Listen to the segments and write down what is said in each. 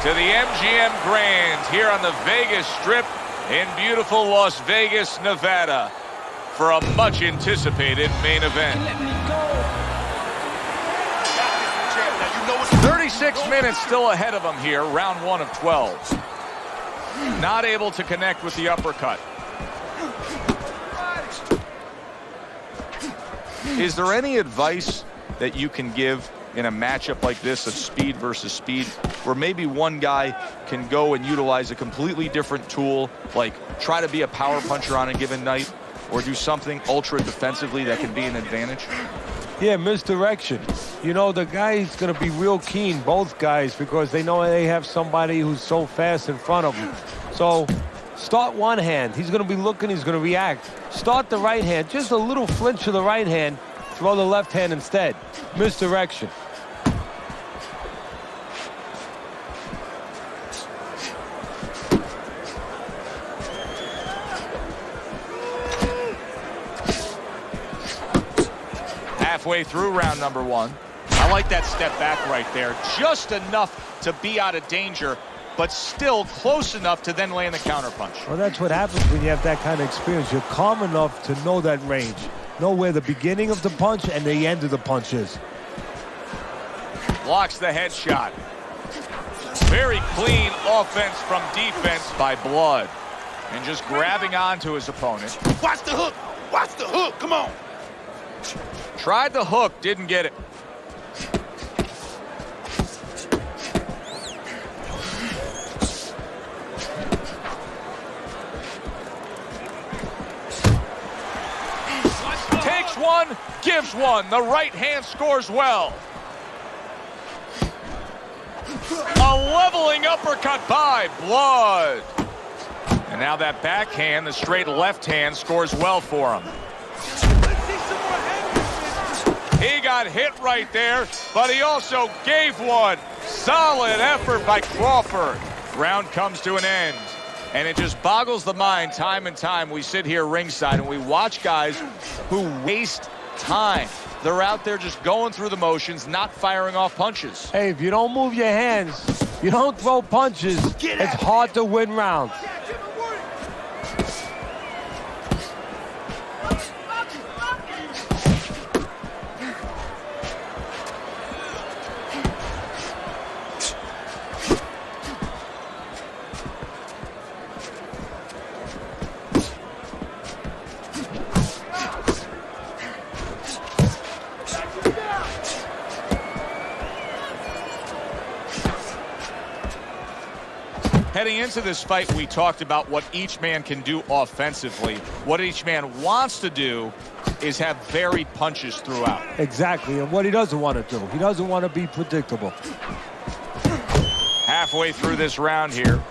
to the MGM Grand here on the Vegas Strip in beautiful Las Vegas, Nevada, for a much-anticipated main event. 36 minutes still ahead of him here, round 1 of 12. Not able to connect with the uppercut. Is there any advice that you can give in a matchup like this of speed versus speed, where maybe one guy can go and utilize a completely different tool, like try to be a power puncher on a given night, or do something ultra defensively that can be an advantage? Yeah, misdirection. You know, the guy's going to be real keen, both guys, because they know they have somebody who's so fast in front of them. So start one hand. He's going to be looking, he's going to react. Start the right hand, just a little flinch of the right hand, throw the left hand instead. Misdirection. Halfway through round number 1. I like that step back right there. Just enough to be out of danger, but still close enough to then land the counterpunch. Well, that's what happens when you have that kind of experience. You're calm enough to know that range. Know where the beginning of the punch and the end of the punch is. Blocks the headshot. Very clean offense from defense by Blood. And just grabbing onto his opponent. Watch the hook. Watch the hook. Come on. Tried the hook, didn't get it. Takes one, gives one. The right hand scores well. A leveling uppercut by Blood. And now that backhand, the straight left hand, scores well for him. He got hit right there, but he also gave one. Solid effort by Crawford. Round comes to an end, and it just boggles the mind time and time. We sit here ringside and we watch guys who waste time. They're out there just going through the motions, not firing off punches. Hey, if you don't move your hands, you don't throw punches, it's hard to win rounds. Heading into this fight, we talked about what each man can do offensively. What each man wants to do is have varied punches throughout. Exactly, and what he doesn't want to do. He doesn't want to be predictable. Halfway through this round here.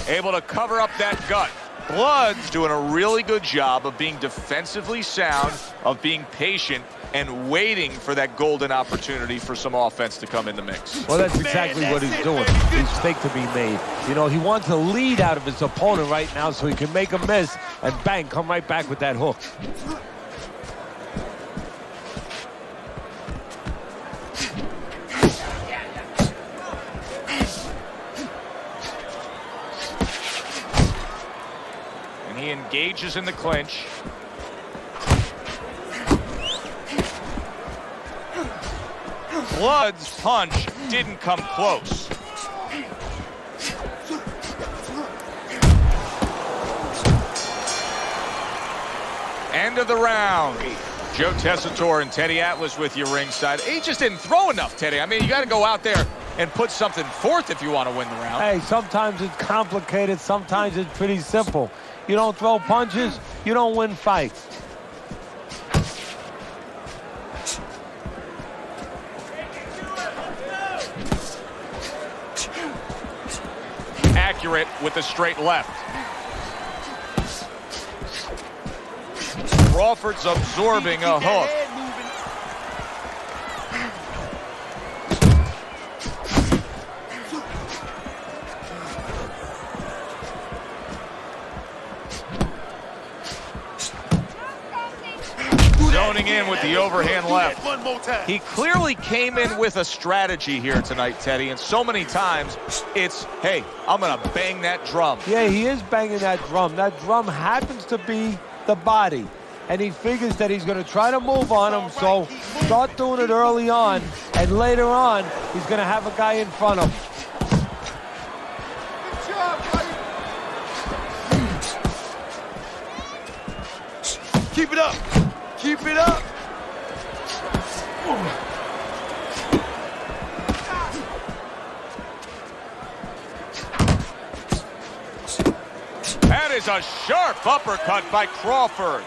Able to cover up that gut. Blood's doing a really good job of being defensively sound, of being patient, and waiting for that golden opportunity for some offense to come in the mix. Well, that's exactly what he's doing. Mistake to be made. You know, he wants a lead out of his opponent right now so he can make a miss and bang, come right back with that hook. He engages in the clinch. Blood's punch didn't come close. End of the round. Joe Tessitore and Teddy Atlas with you ringside. He just didn't throw enough, Teddy. I mean, you got to go out there and put something forth if you want to win the round. Hey, sometimes it's complicated. Sometimes it's pretty simple. You don't throw punches, you don't win fights. Accurate with the straight left. Crawford's absorbing a hook. Zoning in with the overhand left. One more time. He clearly came in with a strategy here tonight, Teddy, and so many times it's, hey, I'm going to bang that drum. Yeah, he is banging that drum. That drum happens to be the body. And he figures that he's going to try to move on him, so start doing it early on, and later on, he's going to have a guy in front of him. Good job, buddy. Keep it up. Keep it up. That is a sharp uppercut by Crawford.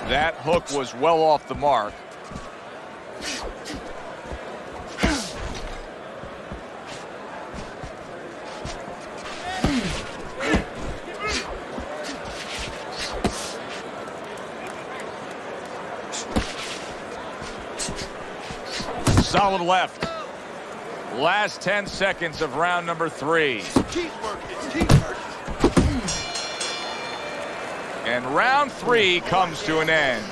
That hook was well off the mark. Solid left. Last 10 seconds of round number 3. Keep working. Keep working. And round 3 comes to an end.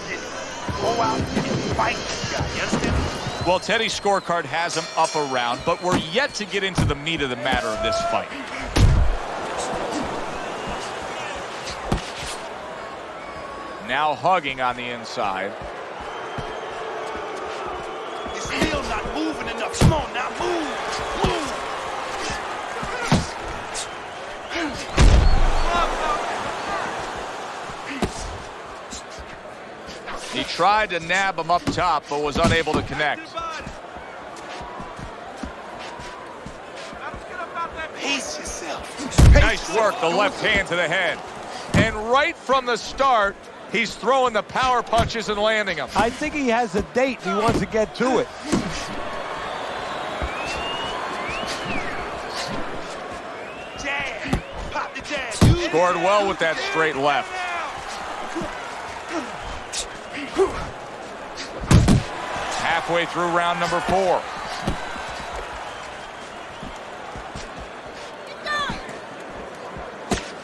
Go out and fight this guy. You understand? Well, Teddy's scorecard has him up a round, but we're yet to get into the meat of the matter of this fight. Now hugging on the inside. You're still not moving enough. Come on now, move. Move. He tried to nab him up top, but was unable to connect. Pace yourself. Nice work, the left hand to the head. And right from the start, he's throwing the power punches and landing them. I think he has a date and he wants to get to it. Jab. Pop the jab. Scored well with that straight left. Halfway through round number 4.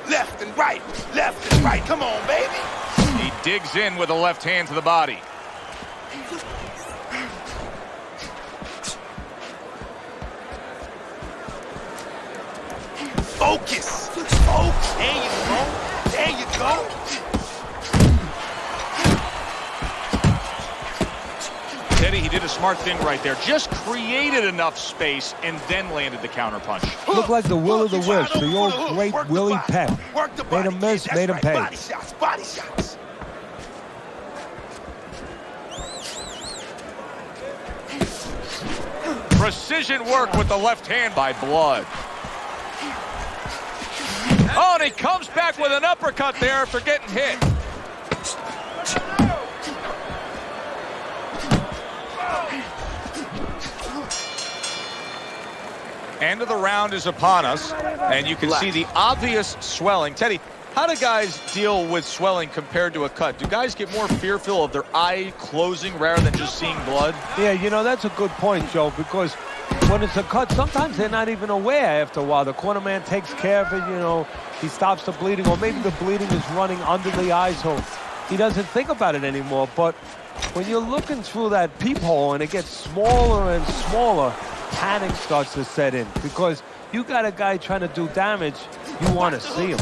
Left and right. Left and right. Come on, baby. He digs in with a left hand to the body. Focus. Focus. There you go. There you go. Teddy, he did a smart thing right there. Just created enough space and then landed the counter punch. Looked like the will of the wisp, the old great Willie Peck. Made him miss, made him pay. Body shots. Body shots. Precision work with the left hand by Blood. Oh, and he comes back with an uppercut there after getting hit. End of the round is upon us, and you can see the obvious swelling. Teddy, how do guys deal with swelling compared to a cut? Do guys get more fearful of their eye closing rather than just seeing blood? Yeah, you know, that's a good point, Joe, because when it's a cut, sometimes they're not even aware after a while. The corner man takes care of it, you know, he stops the bleeding, or maybe the bleeding is running under the eye, so he doesn't think about it anymore. But when you're looking through that peephole and it gets smaller and smaller, panic starts to set in, because you got a guy trying to do damage, you want to see him.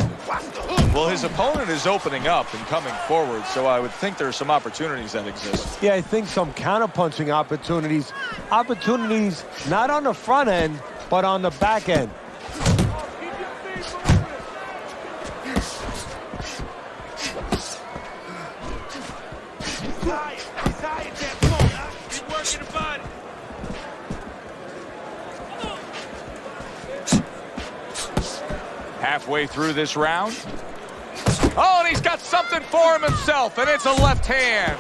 Well, his opponent is opening up and coming forward, so I would think there are some opportunities that exist. Yeah, I think some counter-punching opportunities. Opportunities not on the front end, but on the back end. Halfway through this round. Oh, and he's got something for him himself, and it's a left hand.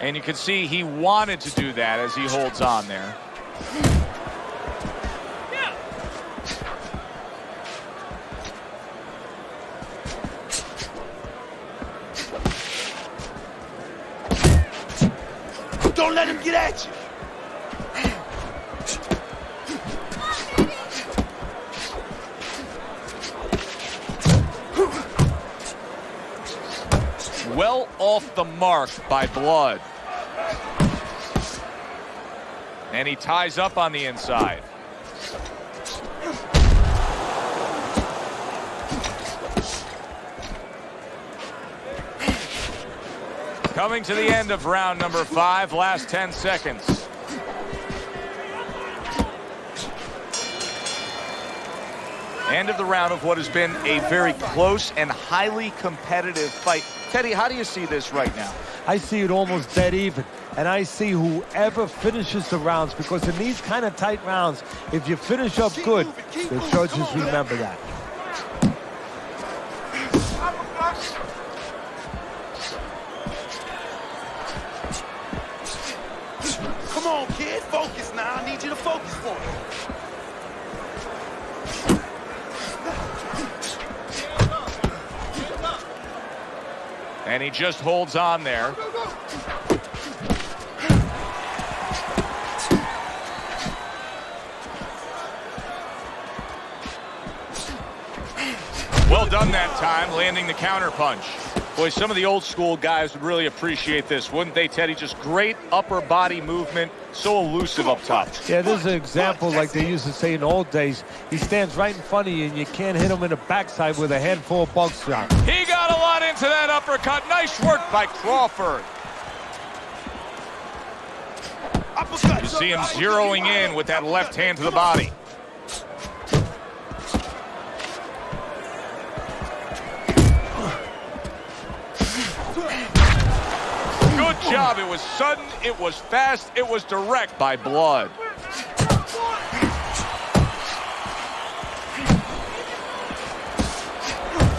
And you can see he wanted to do that as he holds on there. Don't let him get at you. Well off the mark by Blood. And he ties up on the inside. Coming to the end of round number 5, last 10 seconds. End of the round of what has been a very close and highly competitive fight. Teddy, how do you see this right now? I see it almost dead even. And I see whoever finishes the rounds, because in these kind of tight rounds, if you finish up good, the judges remember that. Come on, kid. Focus now. I need you to focus for me. And he just holds on there. Well done that time, landing the counter punch. Boy, some of the old school guys would really appreciate this, wouldn't they, Teddy? Just great upper body movement, so elusive up top. Yeah, this is an example like they used to say in the old days. He stands right in front of you and you can't hit him in the backside with a handful of buckshot. He got a lot into that uppercut. Nice work by Crawford. You see him zeroing in with that left hand to the body. Good job. It was sudden, it was fast, it was direct by Blood.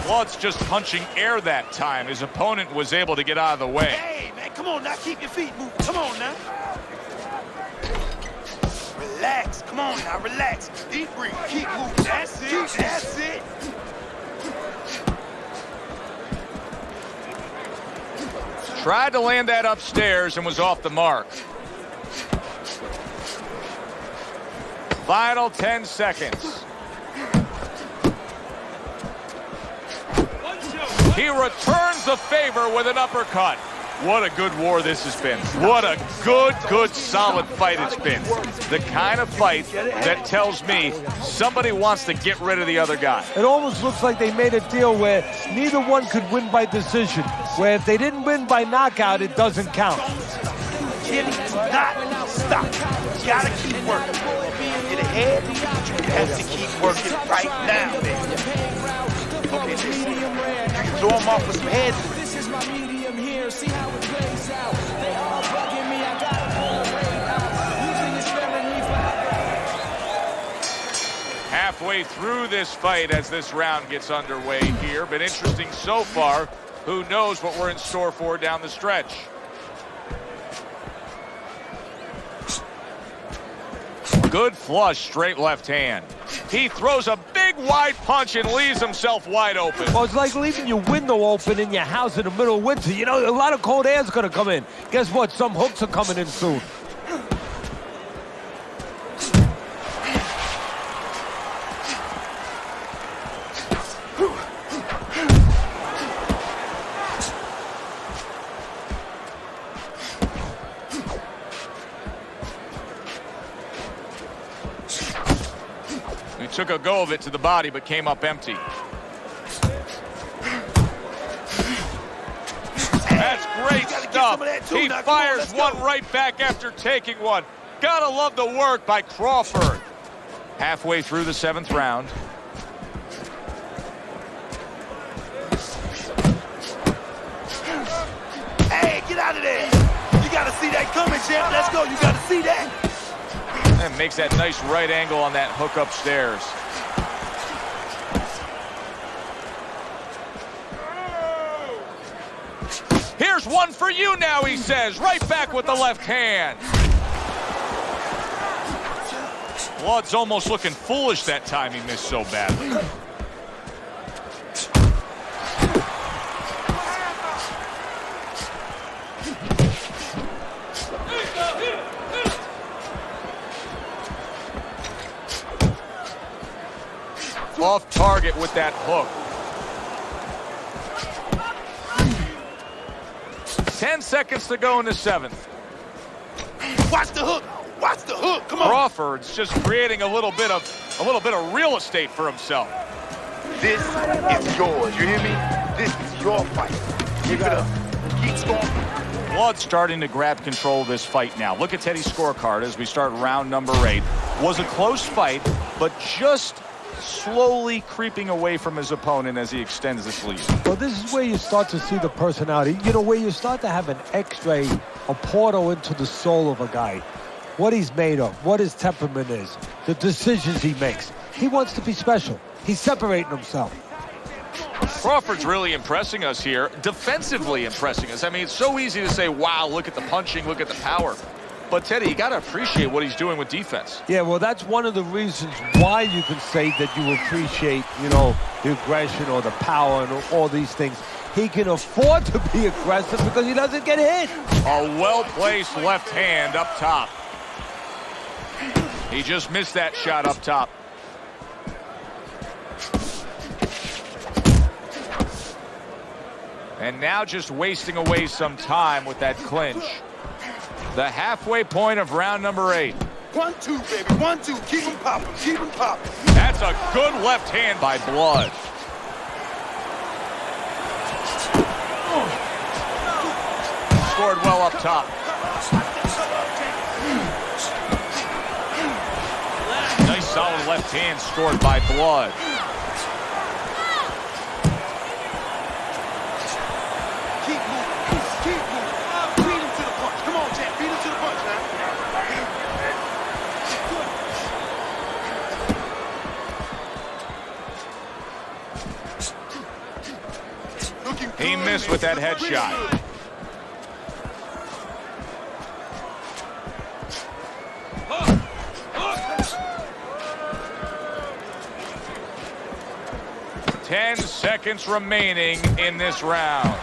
Blood's just punching air that time. His opponent was able to get out of the way. Hey, man, come on now. Keep your feet moving. Come on now. Relax. Come on now. Relax. Deep breathe. Keep moving. That's it. That's it. Tried to land that upstairs and was off the mark. Final 10 seconds. He returns the favor with an uppercut. What a good war this has been. What a good, solid fight it's been. The kind of fight that tells me somebody wants to get rid of the other guy. It almost looks like they made a deal where neither one could win by decision, where if they didn't win by knockout, it doesn't count. Jimmy, do not stop. You gotta keep working. Get ahead, you have to keep working right now, man. Okay, listen. You can throw him off with some heads. This is my medium here. See how it plays out. They all bugging me. I gotta pull the weight out. Losing is sparing me for Halfway through this fight as this round gets underway here. Been interesting so far. Who knows what we're in store for down the stretch. Good flush, straight left hand. He throws a big wide punch and leaves himself wide open. Well, it's like leaving your window open in your house in the middle of winter. You know, a lot of cold air is going to come in. Guess what? Some hooks are coming in soon. He took a go of it to the body, but came up empty. That's great stuff. He fires one right back after taking one. Gotta love the work by Crawford. Halfway through the 7th round. Hey, get out of there. You gotta see that coming, champ. Let's go. You gotta see that. And makes that nice right angle on that hook upstairs. Here's one for you now, he says. Right back with the left hand. Blood's almost looking foolish that time he missed so badly. off target with that hook. 10 seconds to go in the 7th. Watch the hook. Watch the hook. Come on. Crawford's just creating a little bit of real estate for himself. This is yours. You hear me? This is your fight. Keep it up. Keep scoring. Blood starting to grab control of this fight now. Look at Teddy's scorecard as we start round number 8. Was a close fight, but just slowly creeping away from his opponent as he extends this lead. Well, this is where you start to see the personality. You know, where you start to have an X-ray, a portal into the soul of a guy. What he's made of, what his temperament is, the decisions he makes. He wants to be special. He's separating himself. Crawford's really impressing us here, defensively impressing us. I mean, it's so easy to say, wow, look at the punching, look at the power. But, Teddy, you got to appreciate what he's doing with defense. Yeah, well, that's one of the reasons why you can say that you appreciate, you know, the aggression or the power and all these things. He can afford to be aggressive because he doesn't get hit. A well-placed left hand up top. He just missed that shot up top. And now just wasting away some time with that clinch. The halfway point of round number 8. 1-2, baby. 1-2. Keep him popping. Keep him popping. That's a good left hand by Blood. Scored well up top. Nice solid left hand scored by Blood. Keep moving. Keep moving. Beat him to the punch. Come on, champ. Beat him to the punch now. He missed with that headshot. Ten seconds remaining in this round.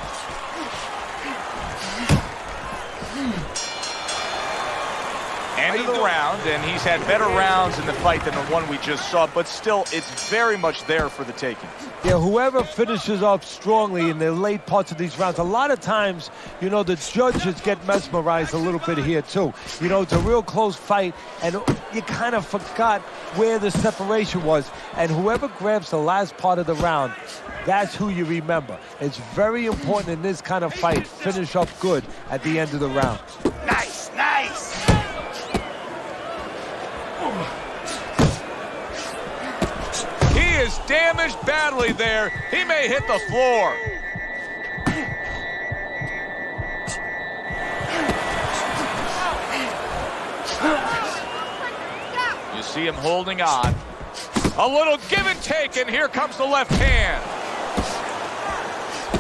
End of the round, and he's had better rounds in the fight than the one we just saw, but still, it's very much there for the taking. Yeah, whoever finishes up strongly in the late parts of these rounds, a lot of times, you know, the judges get mesmerized a little bit here, too. You know, it's a real close fight, and you kind of forgot where the separation was, and whoever grabs the last part of the round, that's who you remember. It's very important in this kind of fight, finish up good at the end of the round. Nice, nice. He is damaged badly there. He may hit the floor. You see him holding on. A little give and take, and here comes the left hand.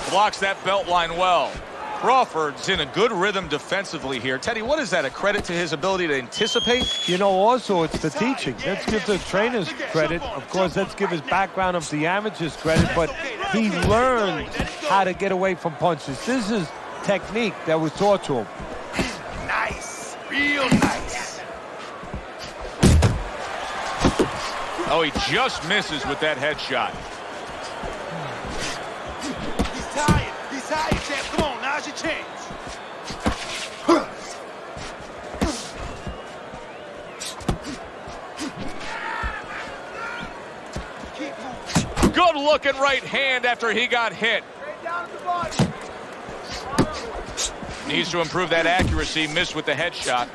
Blocks that belt line well. Crawford's in a good rhythm defensively here. Teddy, what is that, a credit to his ability to anticipate? You know, also, it's the teaching. Let's give the trainers credit. Of course, let's give his background of the amateurs credit, but he learned how to get away from punches. This is technique that was taught to him. Nice. Real nice. Oh, he just misses with that headshot. He's tired. He's tired, champ. Come on, now's your chance. Good looking right hand after he got hit. Needs to improve that accuracy. Missed with the headshot.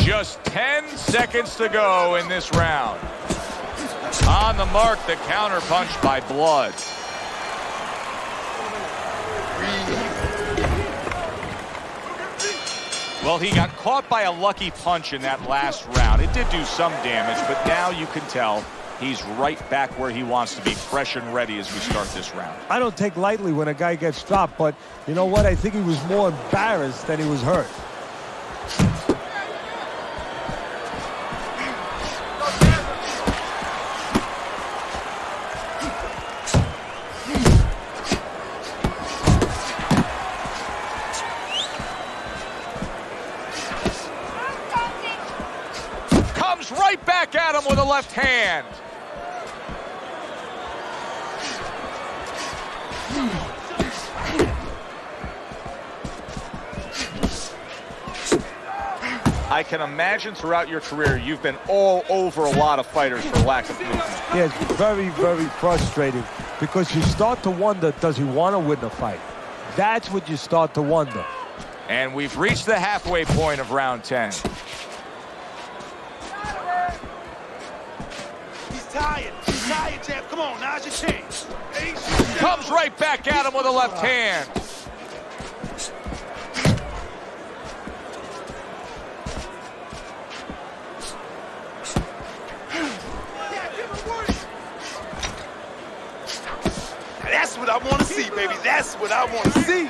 Just 10 seconds to go in this round. On the mark, the counter punch by Blood. Well, he got caught by a lucky punch in that last round. It did do some damage, but now you can tell he's right back where he wants to be, fresh and ready as we start this round. I don't take lightly when a guy gets dropped, but you know what? I think he was more embarrassed than he was hurt. comes right back at him with a left hand. I can imagine throughout your career you've been all over a lot of fighters for lack of movement. Yeah, it's very, very frustrating because you start to wonder, does he want to win the fight? That's what you start to wonder. And we've reached the halfway point of round 10. He's tired, champ. Come on, now's your chance. Comes right back at him with a left hand. That's what I want to see, baby. That's what I want to see.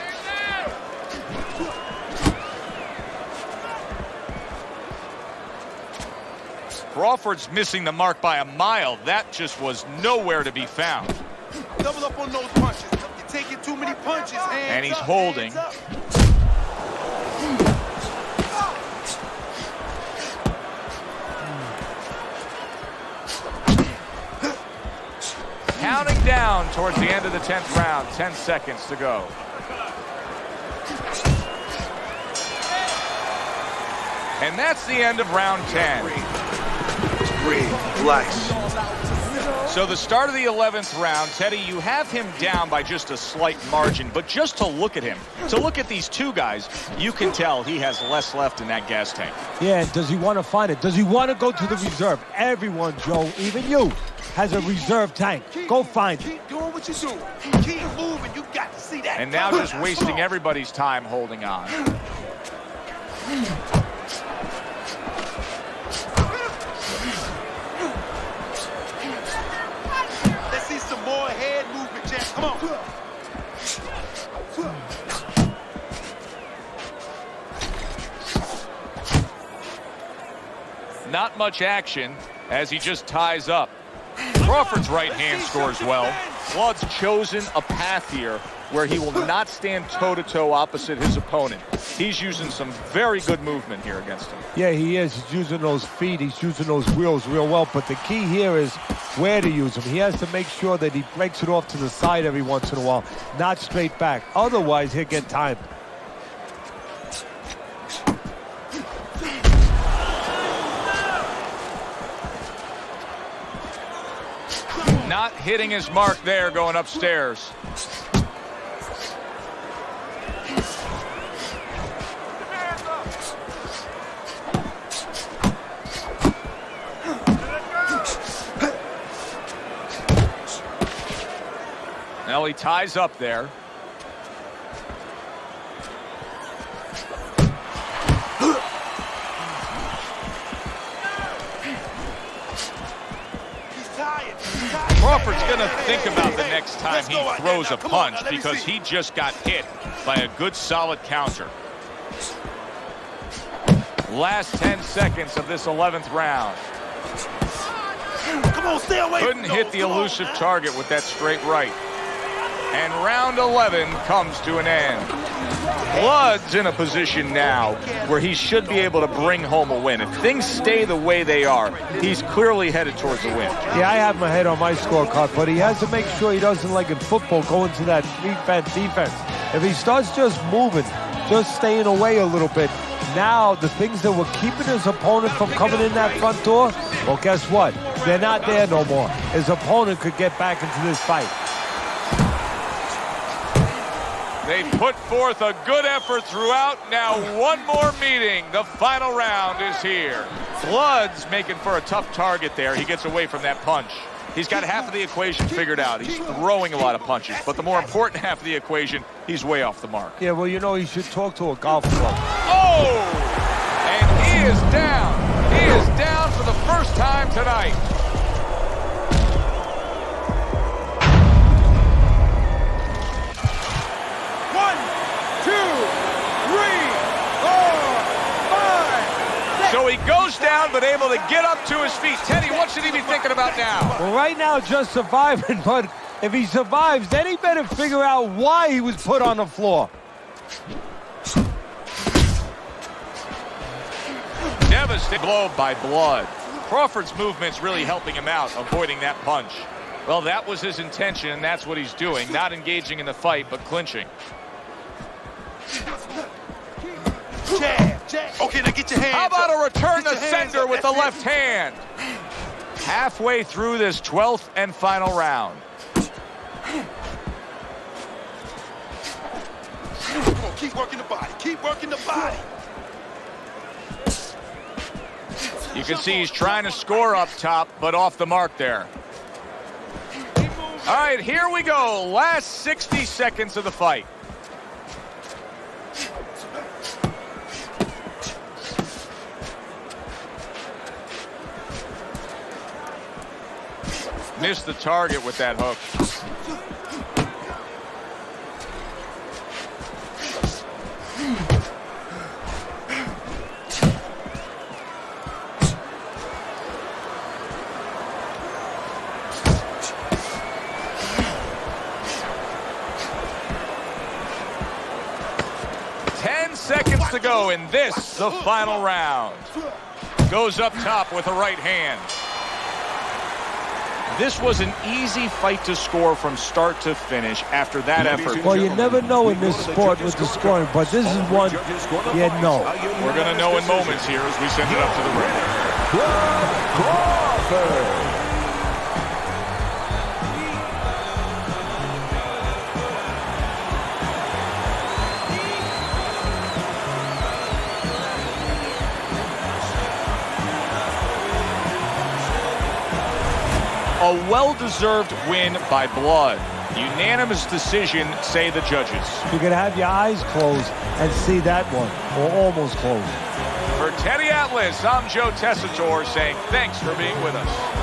Crawford's missing the mark by a mile. That just was nowhere to be found. Double up on those punches. You're taking too many punches. Hands And he's up, holding. hands up. Counting down towards the end of the 10th round. 10 seconds to go. And that's the end of round 10. Breathe, relax. So the start of the 11th round, Teddy, you have him down by just a slight margin, but just to look at him, to look at these two guys, you can tell he has less left in that gas tank. Yeah, and does he want to find it? Does he want to go to the reserve? Everyone, Joe, even you, has a reserve tank. Go find it. Keep doing what you do. Keep moving. You got to see that. And now just wasting everybody's time holding on. Let's see some more head movement, champ. Come on. Not much action as he just ties up. Crawford's right hand scores well. Flood's chosen a path here where he will not stand toe-to-toe opposite his opponent. He's using some very good movement here against him. Yeah, he is. He's using those feet. He's using those wheels real well. But the key here is where to use them. He has to make sure that he breaks it off to the side every once in a while, not straight back. Otherwise, he'll get timed. Not hitting his mark there going upstairs. Now he ties up there. Crawford's going to think about the next time he throws a punch because he just got hit by a good solid counter. Last 10 seconds of this 11th round. Come on, stay away. Couldn't hit the elusive target with that straight right. And round 11 comes to an end. Blood's in a position now where he should be able to bring home a win. If things stay the way they are, he's clearly headed towards a win. Yeah, I have my head on my scorecard, but he has to make sure he doesn't, like in football, go into that defense. If he starts just moving, just staying away a little bit, now the things that were keeping his opponent from coming in that front door, well, guess what? They're not there no more. His opponent could get back into this fight. They put forth a good effort throughout. Now one more meeting. The final round is here. Blood's making for a tough target there. He gets away from that punch. He's got half of the equation figured out. He's throwing a lot of punches. But the more important half of the equation, he's way off the mark. Yeah, well, you know, he should talk to a golf club. Oh! And he is down. He is down for the first time tonight. So he goes down, but able to get up to his feet. Teddy, what should he be thinking about now? Well, right now, just surviving, but if he survives, then he better figure out why he was put on the floor. Devastating blow by Blood. Crawford's movement's really helping him out, avoiding that punch. Well, that was his intention, and that's what he's doing. Not engaging in the fight, but clinching. Jab, jab. Okay, now get your hands How about up. a return Get to your hands sender up. with the That's left hand? Halfway through this 12th and final round. Come on, keep working the body. Keep working the body. You can see he's trying to score up top, but off the mark there. All right, here we go. Last 60 seconds of the fight. Missed the target with that hook. Seconds to go in this, the final round. Goes up top with a right hand. This was an easy fight to score from start to finish after that effort. Well, you never know in this sport with the scoring, but this is one you know. We're going to know in moments here as we send it up to the ring. Crawford. A well-deserved win by blood. Unanimous decision, say the judges. You can have your eyes closed and see that one, or almost closed. For Teddy Atlas, I'm Joe Tessitore saying thanks for being with us.